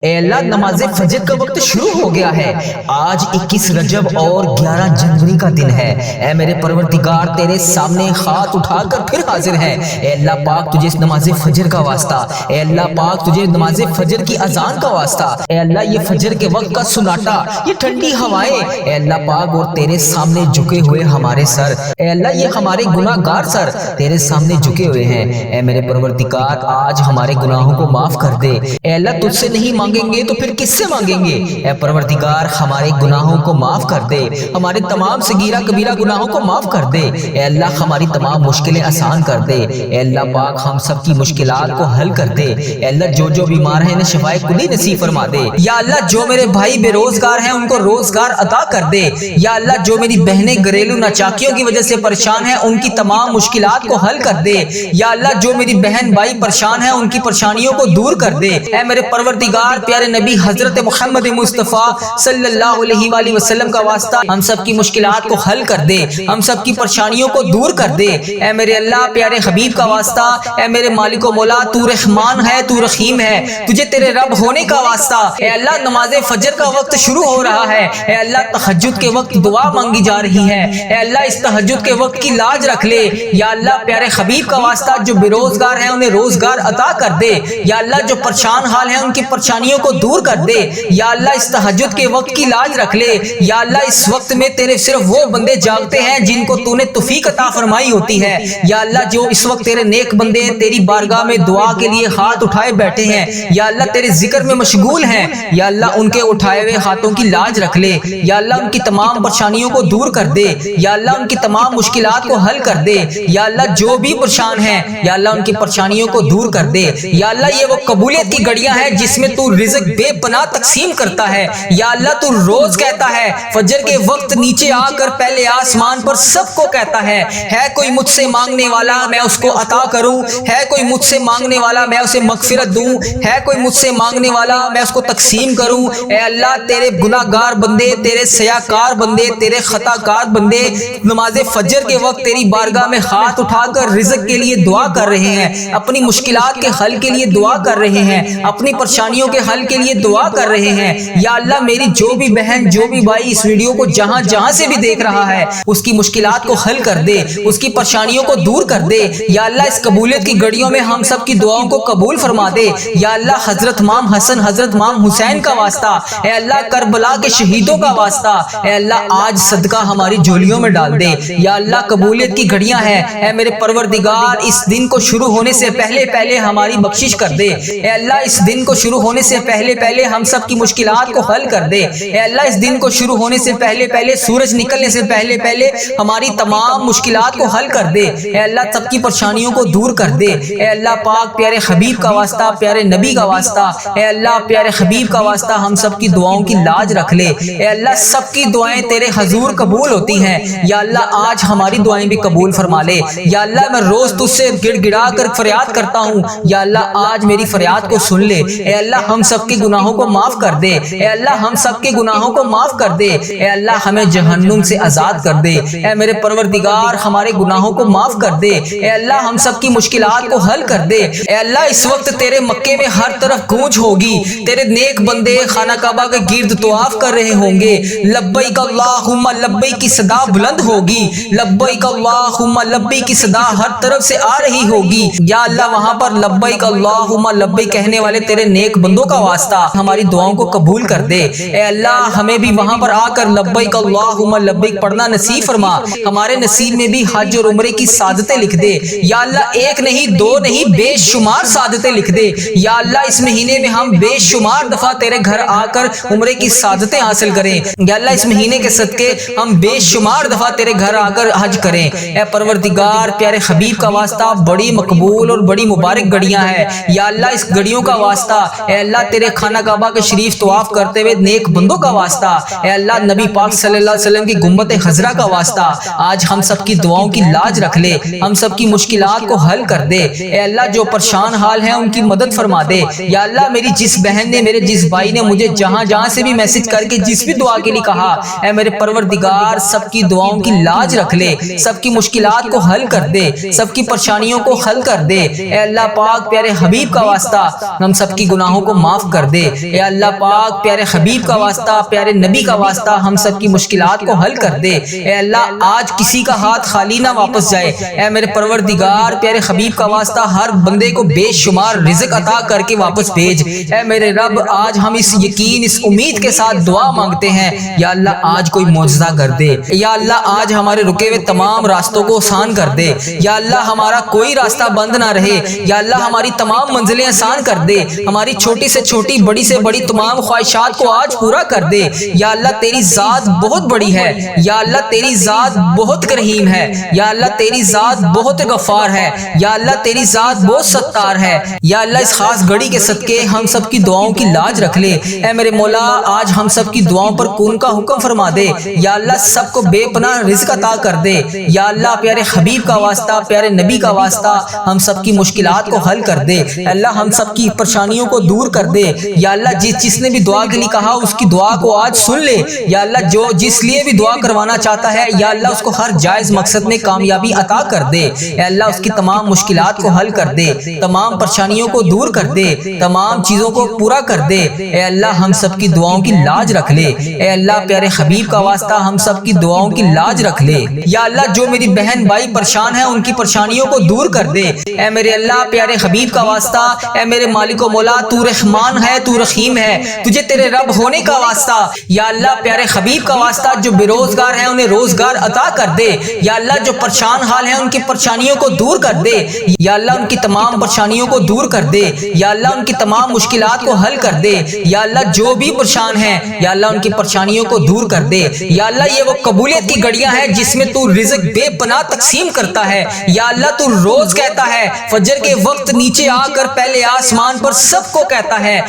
اے اللہ نماز فجر کا وقت شروع ہو گیا ہے۔ آج 21 رجب اور 11 جنوری کا دن ہے۔ اے میرے پروردگار تیرے سامنے ہاتھ اٹھا کر پھر حاضر ہیں۔ اے اللہ پاک تجھے اس نماز فجر کا واسطہ، اے اللہ پاک تجھے نماز فجر کی اذان کا واسطہ، اے اللہ یہ فجر کے وقت کا سناٹا، یہ ٹھنڈی ہوائیں، اے اللہ پاک اور تیرے سامنے جھکے ہوئے ہمارے سر، اے اللہ یہ ہمارے گناہگار سر تیرے سامنے جھکے ہوئے ہیں۔ اے میرے پروردگار آج ہمارے گناہوں کو معاف کر دے۔ اے اللہ تجھ سے نہیں مانگیں گے تو پھر کس سے مانگیں گے؟ اے پروردگار ہمارے گناہوں کو معاف کر دے، ہمارے تمام صغیرہ کبیرہ گناہوں کو معاف کر دے۔ اے اللہ ہماری تمام مشکلیں آسان کر دے۔ اے اللہ پاک ہم سب کی مشکلات کو حل کر دے۔ اے اللہ جو بیمار ہیں انہیں شفائے کلی نصیب فرما دے۔ یا اللہ جو میرے بھائی بے روزگار ہیں ان کو روزگار عطا کر دے۔ یا اللہ جو میری بہنیں گھریلو ناچاکیوں کی وجہ سے پریشان ہیں ان کی تمام مشکلات کو حل کر دے۔ یا اللہ جو میری بہن بھائی پریشان ہیں ان کی پریشانیوں کو دور کر دے۔ اے میرے پروردگار پیارے نبی حضرت محمد مصطفیٰ صلی اللہ علیہ وآلہ وسلم کا واسطہ ہم سب کی مشکلات کو حل کر دے، ہم سب کی پریشانیوں کو دور کر دے۔ اے میرے اللہ پیارے حبیب کا واسطہ، اے میرے مالک و مولا تو رحمان ہے، تو رحیم ہے، تجھے تیرے رب ہونے کا واسطہ۔ اے اللہ نماز فجر کا وقت شروع ہو رہا ہے، اے اللہ تہجد کے وقت دعا مانگی جا رہی ہے، اے اللہ اس تہجد کے وقت کی لاج رکھ لے۔ یا اللہ پیارے حبیب کا واسطہ جو بے روزگار ہیں انہیں روزگار عطا کر دے۔ یا اللہ جو پریشان حال ہیں ان کی پریشانیوں کو دور کر دے۔ یا اللہ اس تہجد کے وقت کی لاج رکھ لے۔ یا اللہ اس وقت میں تیرے صرف وہ بندے جاگتے ہیں جن کو تو نے توفیق عطا فرمائی ہوتی ہے۔ یا اللہ جو اس وقت تیرے نیک بندے تیری بارگاہ میں دعا کے لیے ہاتھ اٹھائے بیٹھے ہیں، یا اللہ تیرے ذکر میں مشغول ہیں، یا اللہ ان کے اٹھائے ہوئے ہاتھوں کی لاج رکھ لے۔ یا اللہ ان کی تمام پریشانیوں کو دور کر دے۔ یا اللہ ان کی تمام مشکلات کو حل کر دے۔ یا اللہ جو بھی پریشان ہیں یا اللہ ان کی پریشانیوں کو دور کر دے۔ یا اللہ یہ وہ قبولیت کی گھڑیاں ہیں جس میں تو رزق بے پناہ تقسیم کرتا ہے۔ یا اللہ تو روز کہتا ہے فجر کے وقت نیچے آ کر پہلے آسمان پر سب کو کہتا ہے کوئی مجھ سے مانگنے والا میں اس کو عطا کروں، ہے کوئی مجھ سے مانگنے والا میں اسے مغفرت دوں، ہے کوئی مجھ سے مانگنے والا میں اس کو تقسیم کروں۔ اے اللہ تیرے گناہگار بندے، تیرے سیاکار بندے، تیرے خطا کار بندے نماز فجر کے وقت تیری بارگاہ میں ہاتھ اٹھا کر رزق کے لیے دعا کر رہے ہیں، اپنی مشکلات کے حل کے لیے دعا کر رہے ہیں، اپنی پریشانیوں کے حل کے لیے دعا کر رہے ہیں۔ یا اللہ میری جو بھی بہن جو بھی بھائی اس ویڈیو کو جہاں جہاں سے بھی دیکھ رہا ہے اس کی مشکلات کو حل کر دے، اس کی پریشانیوں کو دور کر دے۔ یا اللہ اس قبولیت کی گھڑیوں میں ہم سب کی دعاؤں کو قبول فرما دے۔ یا اللہ حضرت امام حسن حضرت امام حسین کا واسطہ، اے اللہ کربلا کے شہیدوں کا واسطہ، اے اللہ آج صدقہ ہماری جھولیوں میں ڈال دے۔ یا اللہ قبولیت کی گھڑیاں ہیں، اے میرے پروردگار اس دن کو شروع ہونے سے پہلے پہلے ہماری بخشش کر دے۔ اے اللہ اس دن کو شروع ہونے سے پہلے پہلے ہم سب کی مشکلات کو حل کر دے۔ اے اللہ اس دن کو شروع ہونے سے پہلے پہلے سورج نکلنے سے پہلے پہلے ہماری تمام مشکلات کو حل کر دے۔ اے اللہ سب کی پریشانیوں کو دور کر دے۔ اے اللہ پاک پیارے حبیب کا واسطہ، پیارے نبی کا واسطہ، اے اللہ پیارے حبیب کا واسطہ ہم سب کی دعاؤں کی لاج رکھ لے۔ اے اللہ سب کی دعائیں تیرے حضور قبول ہوتی ہیں، یا اللہ آج ہماری دعائیں بھی قبول فرما لے۔ یا اللہ میں روز تجھ سے گڑ گڑا کر فریاد کرتا ہوں، یا اللہ آج میری فریاد کو سن لے۔ اے اللہ ہم سب کے گناہوں کو معاف کر دے۔ اے اللہ ہم سب کے گناہوں کو معاف کر دے۔ اے اللہ ہمیں جہنم سے آزاد کر دے۔ اے میرے پروردگار ہمارے گناہوں کو معاف کر دے۔ اے اللہ ہم سب کی مشکلات کو حل کر دے۔ اے اللہ اس وقت تیرے مکے میں ہر طرف گونج ہوگی، تیرے نیک بندے خانہ کعبہ کے گرد طواف کر رہے ہوں گے، لبیک اللہم لبیک کی صدا بلند ہوگی، لبیک اللہم لبیک کی صدا ہر طرف سے آ رہی ہوگی۔ یا اللہ وہاں پر لبیک اللہم لبیک کہنے والے تیرے نیک بندوں کا واسطہ ہماری دعاؤں کو قبول کر دے۔ اے اللہ ہمیں بھی وہاں پر آ کر لبیک اللہم لبیک پڑھنا نصیب فرما، ہمارے نصیب میں بھی حج اور عمرے کی سعادتیں لکھ دے۔ یا اللہ ایک نہیں دو نہیں بے شمار سعادتیں لکھ دے۔ یا اللہ اس مہینے میں ہم بے شمار دفعہ تیرے گھر آ کر عمرے کی سعادتیں حاصل کریں۔ یا اللہ اس مہینے کے صدقے ہم بے شمار دفعہ تیرے گھر آ کر حج کریں۔ اے پروردگار پیارے حبیب کا واسطہ بڑی مقبول اور بڑی مبارک گھڑیاں ہیں، یا اللہ اس گھڑیوں کا واسطہ، اے اللہ تیرے خانہ کعبہ کے شریف طواف کرتے ہوئے نیک بندوں کا واسطہ، اے اللہ نبی پاک صلی اللہ علیہ وسلم کی گنبد خضرا کا واسطہ آج ہم سب کی دعاؤں کی لاج رکھ لے، ہم سب کی مشکلات کو حل کر دے۔ اے اللہ جو پریشان حال ہیں ان کی مدد فرما دے۔ یا اللہ میری جس بہن نے میرے جس بھائی نے مجھے جہاں جہاں سے بھی میسج کر کے جس بھی دعا کے لیے کہا، اے میرے پروردگار سب کی دعاؤں کی لاج رکھ لے، سب کی مشکلات کو حل کر دے، سب کی پریشانیوں کو حل کر دے۔ اے اللہ پاک پیارے حبیب کا واسطہ ہم سب کی گناہوں کو معاف کر دے۔ اے اللہ پاک پیارے حبیب کا واسطہ، پیارے نبی کا واسطہ ہم سب کی مشکلات کو حل کر دے۔ اے اللہ آج کسی کا ہاتھ خالی نہ واپس جائے۔ اے میرے پروردگار پیارے حبیب کا واسطہ ہر بندے کو بے شمار رزق عطا کر کے واپس بھیج۔ اے میرے رب آج ہم اس یقین اس امید کے ساتھ دعا مانگتے ہیں، یا اللہ آج کوئی معجزہ کر دے، یا اللہ آج ہمارے رکے ہوئے تمام راستوں کو آسان کر دے، یا اللہ ہمارا کوئی راستہ بند نہ رہے، یا اللہ ہماری تمام منزلیں آسان کر دے، ہماری چھوٹی سے چھوٹی بڑی سے بڑی تمام خواہشات کو آج پورا کر دے۔ یا اللہ تیری ذات بہت بڑی ہے، یا اللہ تیری ذات بہت کریم ہے، یا اللہ تیری ذات بہت غفار ہے، یا اللہ تیری ذات بہت ستار ہے۔ یا اللہ اس خاص گھڑی کے صدقے ہم سب کی دعاؤں کی لاج رکھ لے۔ اے میرے مولا آج ہم سب کی دعاؤں پر کون کا حکم فرما دے، یا اللہ سب کو بے پناہ رزق عطا کر دے۔ یا اللہ پیارے حبیب کا واسطہ، پیارے نبی کا واسطہ ہم سب کی مشکلات کو حل کر دے۔ اللہ ہم سب کی پریشانیوں کو دور کر دے۔ یا اللہ جس نے بھی دعا کے لیے کہا اس کی دعا کو آج سن لے۔ یا اللہ جو جس لیے بھی دعا کروانا چاہتا ہے، یا اللہ اس کو ہر جائز مقصد میں کامیابی عطا کر دے۔ اے اللہ اس کی تمام مشکلات کو حل کر دے، تمام پریشانیوں کو دور کر دے، تمام چیزوں کو پورا کر دے۔ اے اللہ ہم سب کی دعاؤں کی لاج رکھ لے۔ اے اللہ پیارے حبیب کا واسطہ ہم سب کی دعاؤں کی لاج رکھ لے۔ یا اللہ جو میری بہن بھائی پریشان ہیں ان کی پریشانیوں کو دور کر دے۔ اے میرے اللہ پیارے حبیب کا واسطہ، اے میرے مالک و مولا تو رحمان ہے، تو رحیم ہے، تجھے تیرے رب ہونے کا واسطہ، یا اللہ پیارے حبیب کا واسطہ جو بے روزگار ہیں انہیں روزگار عطا کر دے۔ یا اللہ جو پریشان حال ہیں ان کی پریشانیوں کو دور کر دے۔ یا اللہ ان کی تمام پریشانیوں کو دور کر دے۔ یا اللہ ان کی تمام مشکلات کو حل کر دے۔ یا اللہ جو بھی پریشان ہیں یا اللہ ان کی پریشانیوں کو دور کر دے۔ یا اللہ یہ وہ قبولیت کی گھڑیاں ہیں جس میں تو رزق بے پناہ تقسیم کرتا ہے۔ یا اللہ تو روز کہتا ہے فجر کے وقت نیچے آ کر پہلے آسمان پر سب کو کہتا ہے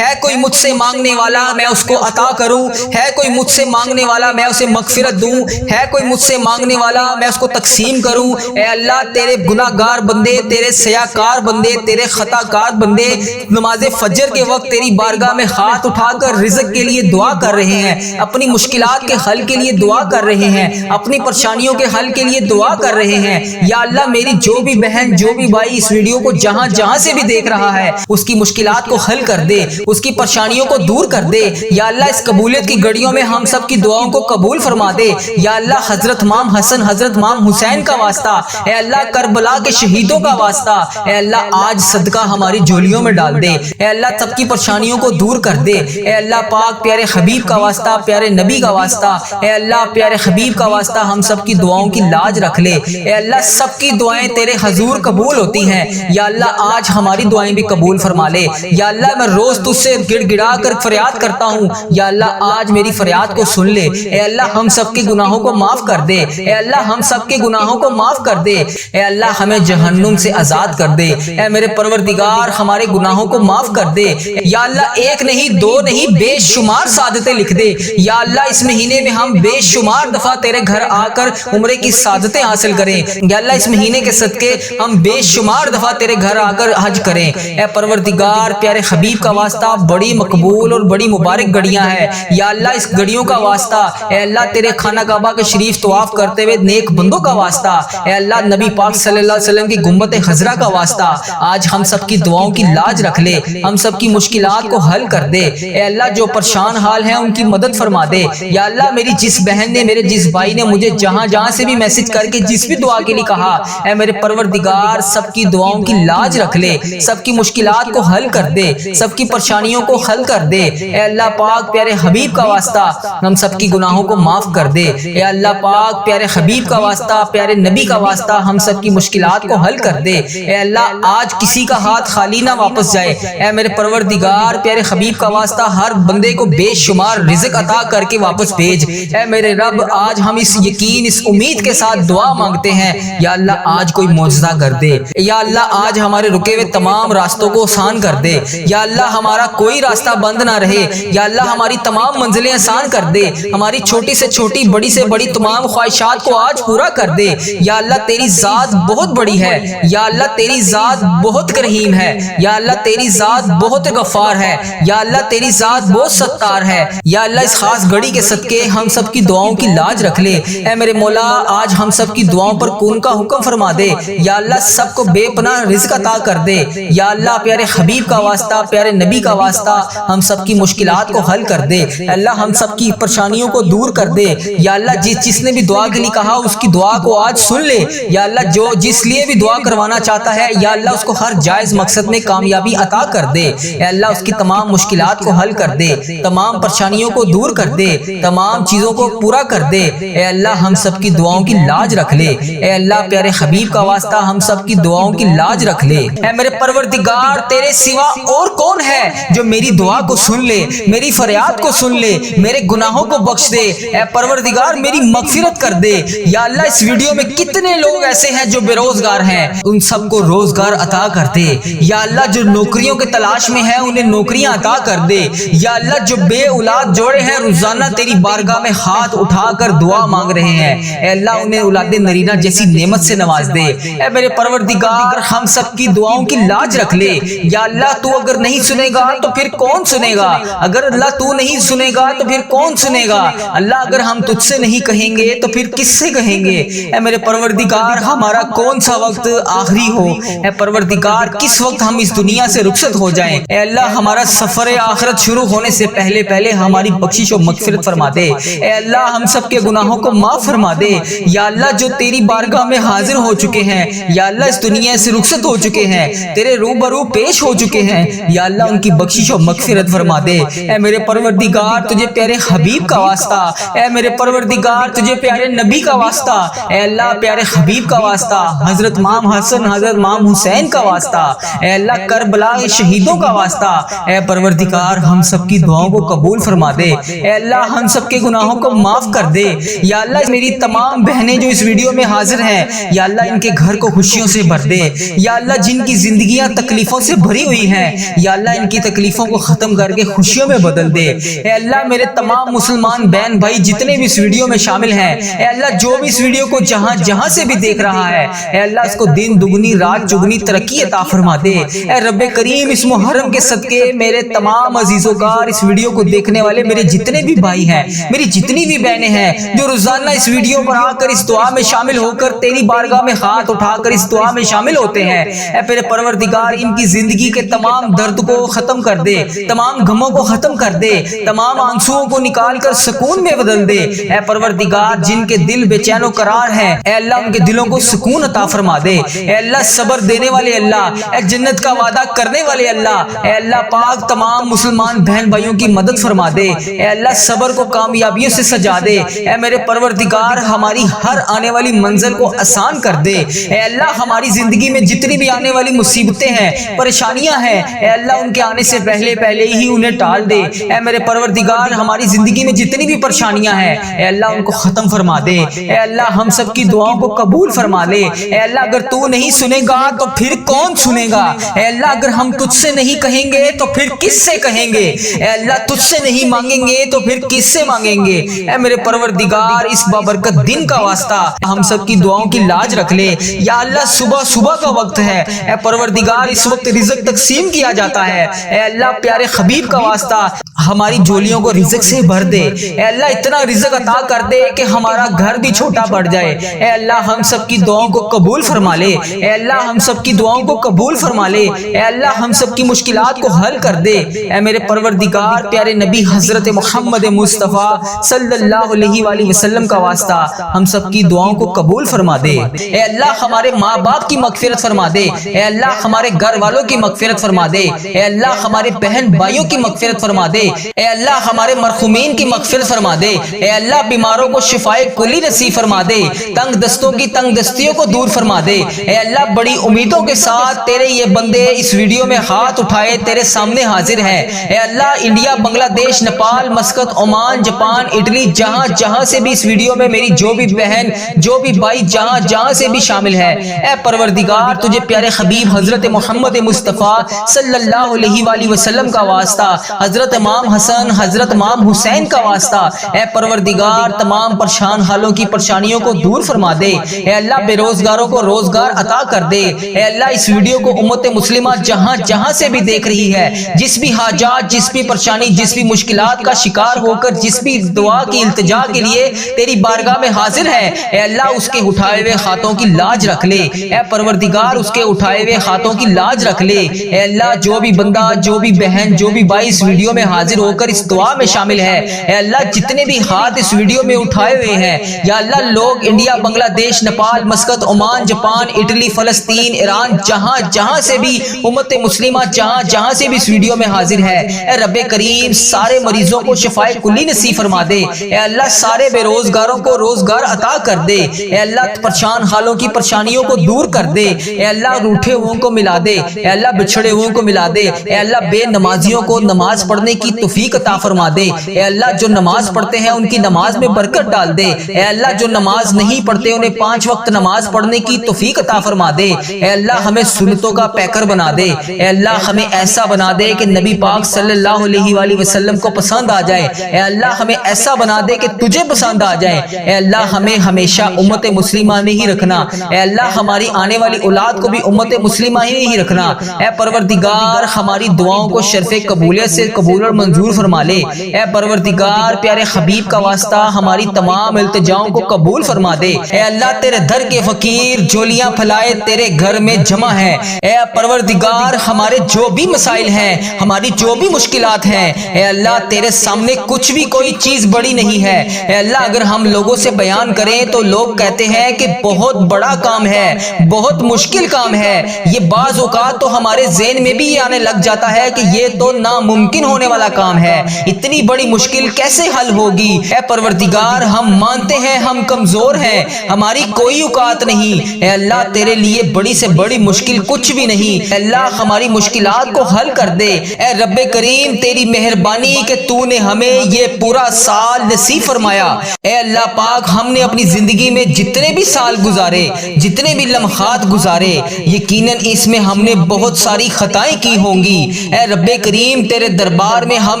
کوئی مجھ سے مانگنے والا میں اس کو عطا کروں، ہے کوئی مجھ سے مانگنے والا میں اسے مغفرت دوں، ہے کوئی مجھ سے مانگنے والا میں اس کو تقسیم کروں۔ اے اللہ تیرے گناہ گار بندے، تیرے سیاکار بندے، تیرے خطا کار بندے نماز فجر کے وقت تیری بارگاہ میں ہاتھ اٹھا کر رزق کے لیے دعا کر رہے ہیں، اپنی مشکلات کے حل کے لیے دعا کر رہے ہیں، اپنی پریشانیوں کے حل کے لیے دعا کر رہے ہیں۔ یا اللہ میری جو بھی بہن جو بھی بھائی اس ویڈیو کو جہاں جہاں سے بھی دیکھ رہا ہے اس کی مشکلات کو حل کر دے، اس کی پریشانیوں کو دور کر دے۔ یا اللہ اس قبولیت کی گھڑیوں میں ہم سب کی دعاؤں کو قبول فرما دے۔ یا اللہ حضرت امام حسن حضرت امام حسین کا واسطہ، اے اللہ کربلا کے شہیدوں کا واسطہ، اے اللہ آج صدقہ ہماری جھولیوں میں ڈال دے۔ اے اللہ سب کی پریشانیوں کو دور کر دے۔ اے اللہ پاک پیارے حبیب کا واسطہ، پیارے نبی کا واسطہ، اے اللہ پیارے حبیب کا واسطہ ہم سب کی دعاؤں کی لاج رکھ لے۔ اے اللہ سب کی دعائیں تیرے حضور قبول ہوتی ہیں، یا اللہ آج ہماری دعائیں بھی قبول فرما لے۔ یا اللہ میں روز تجھ سے گڑ گڑا کر فریاد کرتا ہوں، یا اللہ آج میری فریاد کو سن لے۔ اے اللہ ہم سب کے گناہوں کو معاف کر دے۔ اے اللہ ہم سب کے گناہوں کو معاف کر دے۔ اے اللہ ہمیں جہنم سے آزاد کر دے۔ اے میرے پروردگار ہمارے گناہوں کو معاف کر دے۔ یا اللہ ایک نہیں دو نہیں بے شمار سعادتیں لکھ دے۔ یا اللہ اس مہینے میں ہم بے شمار دفعہ تیرے گھر آ کر عمرے کی سعادتیں حاصل کریں۔ یا اللہ اس مہینے کے صدقے ہم بے شمار دفعہ تیرے گھر آ کر حج کریں۔ اے پروردگار پیارے حبیب کا واسطہ بڑی مقبول اور بڑی مبارک گھڑیاں ہیں، یا اللہ اس گھڑیوں کا واسطہ، اے اللہ تیرے خانہ کعبہ کے شریف طواف کرتے ہوئے نیک بندوں کا واسطہ، اے اللہ نبی پاک صلی اللہ علیہ وسلم کی گنبد خضرا کا واسطہ آج ہم سب کی دعاؤں کی لاج رکھ لے، ہم سب کی مشکلات کو حل کر دے۔ اے اللہ جو پریشان حال ہیں ان کی مدد فرما دے۔ یا اللہ میری جس بہن نے میرے جس بھائی نے مجھے جہاں جہاں سے بھی میسج کر کے جس بھی دعا کے لیے کہا، اے میرے پروردگار سب کی دعاؤں کی لاج رکھ لے، سب کی مشکلات کو حل کر دے، سب کی پریشانیوں کو حل کر دے۔ اے اللہ پاک پیارے حبیب کا واسطہ ہم سب کی گناہوں کو معاف کر دے۔ اے اللہ پاک پیارے حبیب کا واسطہ، پیارے نبی کا واسطہ ہم سب کی مشکلات کو حل کر دے۔ اے اللہ آج کسی کا ہاتھ خالی نہ واپس جائے۔ اے میرے پروردگار پیارے حبیب کا واسطہ ہر بندے کو بے شمار رزق عطا کر کے واپس بھیج۔ اے میرے رب آج ہم اس یقین اس امید کے ساتھ دعا مانگتے ہیں، یا اللہ آج کوئی معجزہ کر دے، یا اللہ آج ہمارے رکے ہوئے تمام راستوں کو آسان کر دے، یا اللہ ہمارا کوئی راستہ بند نہ رہے، یا اللہ ہماری تمام منزلیں آسان کر دے، ہماری چھوٹی سے چھوٹی بڑی سے بڑی تمام خواہشات کو آج پورا کر دے۔ یا اللہ تیری ذات بہت بڑی ہے، یا اللہ تیری ذات بہت کریم ہے، یا اللہ تیری ذات بہت غفار ہے، یا اللہ تیری ذات بہت ستار ہے۔ یا اللہ اس خاص گھڑی کے صدقے ہم سب کی دعاؤں کی لاج رکھ لے۔ اے میرے مولا آج ہم سب کی دعاؤں پر کون کا حکم فرما دے، یا اللہ سب کو بے پناہ رزق عطا کر دے۔ یا اللہ پیارے حبیب کا واسطہ، پیارے پیارے نبی کا واسطہ ہم سب کی مشکلات کو حل کر دے۔ اے اللہ ہم سب کی پریشانیوں کو دور کر دے۔ یا اللہ جس نے بھی دعا کے لیے کہا اس کی دعا کو آج سن لے۔ یا اللہ جو جس لیے بھی دعا کروانا چاہتا ہے یا اللہ اس کو ہر جائز مقصد میں کامیابی عطا کر دے۔ اے اللہ اس کی تمام مشکلات کو حل کر دے، تمام پریشانیوں کو دور کر دے، تمام چیزوں کو پورا کر دے۔ اے اللہ ہم سب کی دعاؤں کی لاج رکھ لے۔ اے اللہ پیارے حبیب کا واسطہ ہم سب کی دعاؤں کی لاج رکھ لے۔ اے میرے پروردگار تیرے سوا اور کون ہے جو میری دعا کو سن لے، میری فریاد کو سن لے، میرے گناہوں کو بخش دے۔ اے پروردگار میری مغفرت کر دے۔ یا اللہ اس ویڈیو میں کتنے لوگ ایسے ہیں جو بے روزگار ہیں، ان سب کو روزگار عطا کر دے۔ یا اللہ جو نوکریوں کے تلاش میں ہیں انہیں نوکریاں عطا کر دے۔ یا اللہ جو بے اولاد جوڑے ہیں روزانہ تیری بارگاہ میں ہاتھ اٹھا کر دعا مانگ رہے ہیں، اے اللہ انہیں اولاد نرینہ جیسی نعمت سے نواز دے۔ اے میرے پروردگار ہم سب کی دعاؤں کی لاج رکھ لے۔ یا اللہ تو اگر نہیں سنے گا تو پھر کون سنے گا؟ اگر اللہ تو نہیں سنے گا تو پھر کون سنے گا؟ اللہ اگر ہم تجھ سے نہیں کہیں گے تو پھر کس سے کہیں گے؟ اے میرے پروردگار ہمارا کون سا وقت آخری ہو؟ اے پروردگار کس وقت ہم اس دنیا سے رخصت ہو جائیں؟ اے اللہ ہمارا سفر آخرت شروع ہونے سے پہلے ہماری بخشش و مغفرت فرما دے۔ اے اللہ ہم سب کے گناہوں کو معاف فرما دے۔ یا اللہ جو تیری بارگاہ میں حاضر ہو چکے ہیں، یا اللہ اس دنیا سے رخصت ہو چکے ہیں، تیرے روبرو پیش ہو چکے ہیں، یا اللہ ان کی بخشش و مغفرت فرما دے۔ اے میرے پروردگار تجھے پیارے حبیب کا واسطہ، اے میرے پروردگار تجھے پیارے نبی کا واسطہ، اے اللہ پیارے حبیب کا واسطہ، حضرت امام حسن حضرت امام حسین کا واسطہ، اے اللہ کربلا کے شہیدوں کا واسطہ، اے پروردگار ہم سب کی دعاؤں کو قبول فرما دے۔ اے اللہ ہم سب کے گناہوں کو معاف کر دے۔ یا اللہ میری تمام بہنیں جو اس ویڈیو میں حاضر ہیں، یا اللہ ان کے گھر کو خوشیوں سے بھر دے۔ یا اللہ جن کی زندگیاں تکلیفوں سے بھری ہوئی ہیں، یا اللہ ان کی تکلیفوں کو ختم کر کے خوشیوں میں بدل دے۔ اے اللہ میرے تمام مسلمان بہن بھائی جتنے بھی اس ویڈیو میں شامل ہیں، اے اللہ جو بھی اس ویڈیو کو جہاں سے بھی دیکھ رہا ہے، اے اللہ اس کو دن دگنی رات چگنی ترقی عطا فرما دے۔ اے رب کریم اس محرم کے صدقے میرے تمام عزیزوں کا اس ویڈیو کو دیکھنے والے میرے جتنے بھی بھائی ہیں، میری جتنی بھی بہنیں ہیں جو روزانہ اس ویڈیو پر آ کر اس دعا میں شامل ہو کر تیری بارگاہ میں ہاتھ اٹھا کر اس دعا میں شامل ہوتے ہیں، اے میرے پروردگار ان کی زندگی کے تمام درد کو ختم کر دے، تمام غموں کو ختم کر دے، تمام آنسوؤں کو نکال کر سکون میں بدل دے۔ اے پروردگار جن کے دل بے چین و قرار ہیں، اے اللہ ان کے دلوں کو سکون عطا فرما دے۔ اے اللہ صبر دینے والے اللہ، اے جنت کا وعدہ کرنے والے اللہ، اے اللہ پاک تمام مسلمان بہن بھائیوں کی مدد فرما دے۔ اے اللہ صبر کو کامیابیوں سے سجا دے۔ اے میرے پروردگار ہماری ہر آنے والی منزل کو آسان کر دے۔ اے اللہ ہماری زندگی میں جتنی بھی آنے والی مصیبتیں ہیں، پریشانیاں ہیں، اے اللہ ان کے آنے سے پہلے ہی انہیں ٹال دے۔ اے میرے پروردگار ہماری زندگی میں جتنی بھی پریشانیاں ہیں، اے اللہ ان کو ختم فرما دے۔ اے اللہ ہم سب کی دعاؤں کو قبول فرما لے۔ اے اللہ اگر تو نہیں سنے گا تو پھر کون سنے گا؟ اے اللہ اگر ہم تجھ سے نہیں کہیں گے تو پھر کس سے کہیں گے؟ اے اللہ تجھ سے نہیں مانگیں گے تو پھر کس سے مانگیں گے؟ اے میرے پروردگار اس بابرکت دن کا واسطہ ہم سب کی دعاؤں کی لاج رکھ لے۔ یا اللہ صبح کا وقت ہے، اے پروردگار اس وقت رزق تقسیم کیا جاتا ہے، اے اللہ پیارے حبیب کا واسطہ ہماری جولیوں کو رزق سے بھر دے۔ اے اللہ اتنا رزق عطا کر دے کہ ہمارا گھر بھی چھوٹا پڑ جائے۔ اے اللہ ہم سب کی دعاؤں کو قبول فرما لے۔ اے اللہ ہم سب کی دعاؤں کو قبول فرما لے۔ اے اللہ ہم سب کی مشکلات کو حل کر دے۔ اے میرے پروردگار پیارے نبی حضرت محمد مصطفیٰ صلی اللہ علیہ وآلہ وسلم کا واسطہ ہم سب کی دعاؤں کو قبول فرما دے۔ اے اللہ ہمارے ماں باپ کی مغفرت فرما دے۔ اے اللہ ہمارے گھر والوں کی مغفرت فرما دے۔ اے اللہ ہمارے بہن بھائیوں کی مغفرت فرما دے۔ اے اللہ ہمارے مرحومین کی مغفرت فرما دے۔ اے اللہ بیماروں کو شفائے کلی نصیب فرما دے۔ تنگ دستوں کی تنگ دستیوں کو دور فرما دے۔ اے اللہ بڑی امیدوں کے ساتھ تیرے یہ بندے اس ویڈیو میں ہاتھ اٹھائے تیرے سامنے حاضر ہیں۔ اے اللہ انڈیا، بنگلہ دیش، Nepal, Muscat, Oman, Japan, Italy, جہاں سے بھی اس ویڈیو میں میری جو بھی بہن جو بھی بھائی جہاں سے بھی شامل ہے، اے پروردگار تجھے پیارے حبیب حضرت محمد مصطفیٰ صلی اللہ علیہ وآلہ وسلم کا واسطہ، حضرت امام امام حسن حضرت امام حسین کا واسطہ اے پروردگار تمام پریشان حالوں کی پریشانیوں کو دور فرما دے۔ اے اللہ بے روزگاروں کو روزگار عطا کر دے۔ اے اللہ اس ویڈیو کو امت مسلمہ جہاں جہاں سے بھی دیکھ رہی ہے، جس بھی حاجات، جس بھی پریشانی، جس بھی مشکلات کا شکار ہو کر جس بھی دعا کی التجا کے لیے تیری بارگاہ میں حاضر ہے، اے اللہ اس کے اٹھائے ہوئے ہاتھوں کی لاج رکھ لے۔ اے پروردگار اس کے اٹھائے ہوئے ہاتھوں کی لاج رکھ لے۔ اے اللہ جو بھی بندہ، جو بھی بہن، جو بھی بھائی اس ویڈیو میں حاضر ہو کر اس دعا میں شامل ہے، اے اللہ جتنے بھی ہاتھ اس ویڈیو میں اٹھائے ہوئے ہیں، یا اللہ لوگ انڈیا، بنگلہ دیش، Nepal, Muscat, Oman, Japan, Italy, فلسطین، ایران، جہاں جہاں سے بھی امت مسلمہ جہاں جہاں سے بھی اس ویڈیو میں حاضر ہے، اے رب کریم سارے مریضوں کو شفائے کلی نصیب فرما دے۔ اے اللہ سارے بے روزگاروں کو روزگار عطا کر دے۔ اے اللہ پریشان حالوں کی پریشانیوں کو دور کر دے۔ اے اللہ روٹھے ہوئوں کو ملا دے۔ اے اللہ بچھڑے ہوئوں کو ملا دے۔ اے اللہ بے نمازیوں کو نماز پڑھنے کی توفیق عطا فرما دے۔ اے اللہ جو نماز پڑھتے ہیں ان کی نماز میں برکت ڈال دے۔ اے اللہ جو نماز نہیں پڑھتے انہیں 5 وقت نماز پڑھنے کی توفیق عطا فرما دے۔ اے اللہ ہمیں سنتوں کا پیکر بنا دے۔ اے اللہ ہمیں ایسا بنا دے کہ نبی پاک صلی اللہ علیہ وآلہ وسلم کو پسند آ جائے۔ اے اللہ ہمیں ایسا بنا دے کہ تجھے پسند آ جائے۔ اے اللہ ہمیں ہمیشہ امت مسلمہ میں ہی رکھنا۔ اے اللہ ہماری آنے والی اولاد کو بھی امت مسلمہ ہی رکھنا۔ اے پروردگار ہماری دعاؤں کو شرف قبولیت سے قبول اور منظور فرما لے۔ اے پروردگار پیارے حبیب کا واسطہ ہماری تمام التجاؤں کو قبول فرما دے۔ اے اللہ تیرے در کے فقیر جولیاں پھلائے تیرے گھر میں جمع ہے۔ اے پروردگار ہمارے جو بھی مسائل ہیں، ہماری جو بھی مشکلات ہیں، اے اللہ تیرے سامنے کچھ بھی کوئی چیز بڑی نہیں ہے۔ اے اللہ اگر ہم لوگوں سے بیان کریں تو لوگ کہتے ہیں کہ بہت بڑا کام ہے، بہت مشکل کام ہے۔ یہ بعض اوقات تو ہمارے ذہن میں بھی یہ آنے لگ جاتا ہے کہ یہ تو ناممکن ہونے والا کام ہے، اتنی بڑی مشکل کیسے حل ہوگی؟ اے پروردگار ہم مانتے ہیں ہم کمزور ہیں، ہماری کوئی اوقات نہیں۔ اے اللہ تیرے لیے بڑی سے بڑی مشکل کچھ بھی نہیں۔ اے اللہ ہماری مشکلات کو حل کر دے۔ اے رب کریم تیری مہربانی کہ تو نے ہمیں یہ پورا سال نصیب فرمایا۔ اے اللہ پاک ہم نے اپنی زندگی میں جتنے بھی سال گزارے، جتنے بھی لمحات گزارے، یقیناً اس میں ہم نے بہت ساری خطائیں کی ہوں گی۔ اے رب کریم تیرے دربار میں ہم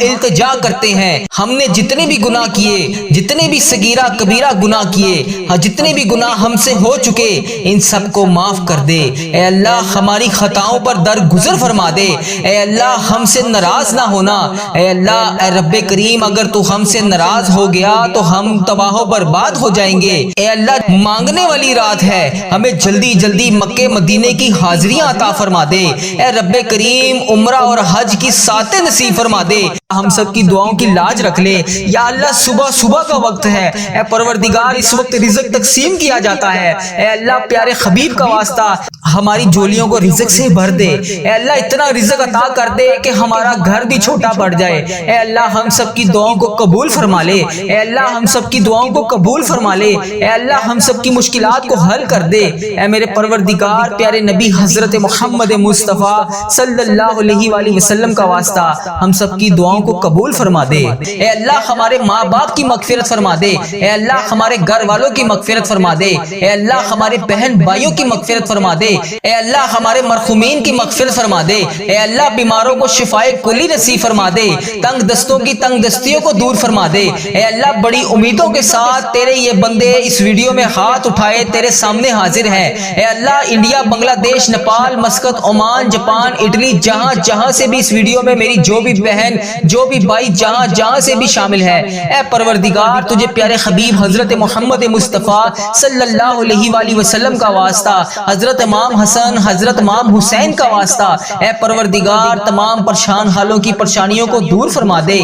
التجا کرتے ہیں، ہم نے جتنے بھی گناہ کیے، جتنے بھی صغیرہ کبیرہ گناہ کیے، جتنے بھی گناہ ہم سے ہو چکے، ان سب کو معاف کر دے۔ اے اللہ ہماری خطاؤں پر درگزر فرما دے۔ اے اللہ ہم سے ناراض نہ ہونا۔ اے اللہ اے رب کریم اگر تو ہم سے ناراض ہو گیا تو ہم تباہ و برباد ہو جائیں گے۔ اے اللہ مانگنے والی رات ہے، ہمیں جلدی جلدی مکے مدینے کی حاضریاں عطا فرما دے۔ اے رب کریم عمرہ اور حج کی ساتیں نصیب فرما دے۔ ہم سب کی دعاؤں کی لاج رکھ لے۔ یا اللہ صبح صبح کا وقت ہے، اے پروردگار اس وقت رزق تقسیم کیا جاتا ہے۔ اے اللہ پیارے حبیب کا واسطہ ہماری جولیوں کو رزق سے بھر دے۔ اے اللہ اتنا رزق عطا کر دے کہ ہمارا گھر بھی چھوٹا پڑ جائے۔ اے اللہ ہم سب کی دعاؤں کو قبول فرما لے۔ اے اللہ ہم سب کی دعاؤں کو قبول فرما لے۔ اے اللہ ہم سب کی مشکلات کو حل کر دے۔ اے میرے پروردگار پیارے نبی حضرت محمد مصطفیٰ صلی اللہ علیہ وآلہ وسلم کا واسطہ ہم سب کی دعاؤں کو قبول فرما دے۔ اے اللہ ہمارے ماں باپ کی مغفرت فرما دے۔ اے اللہ ہمارے گھر والوں کی مغفرت فرما دے۔ اے اللہ ہمارے بہن بھائیوں کی مغفرت فرما دے۔ اے اللہ ہمارے مرحومین کی مغفرت فرما دے۔ اے اللہ بیماروں کو شفائے کلی نصیب فرما دے۔ تنگ دستوں کی تنگ دستیوں کو دور فرما دے۔ اے اللہ بڑی امیدوں کے ساتھ تیرے یہ بندے اس ویڈیو میں ہاتھ اٹھائے تیرے سامنے حاضر ہیں۔ اے اللہ انڈیا، بنگلہ دیش، Nepal, Muscat, Oman, Japan, Italy, جہاں جہاں سے بھی اس ویڈیو میں میری جو بھی بہن، جو بھی بھائی جہاں جہاں سے بھی شامل ہے، اے پروردگار تجھے پیارے حبیب حضرت محمد مصطفیٰ صلی اللہ علیہ وآلہ وسلم کا واسطہ، حضرت امام حسن حضرت امام حسین کا واسطہ، اے پروردگار تمام پریشان حالوں کی پریشانیوں کو دور فرما دے۔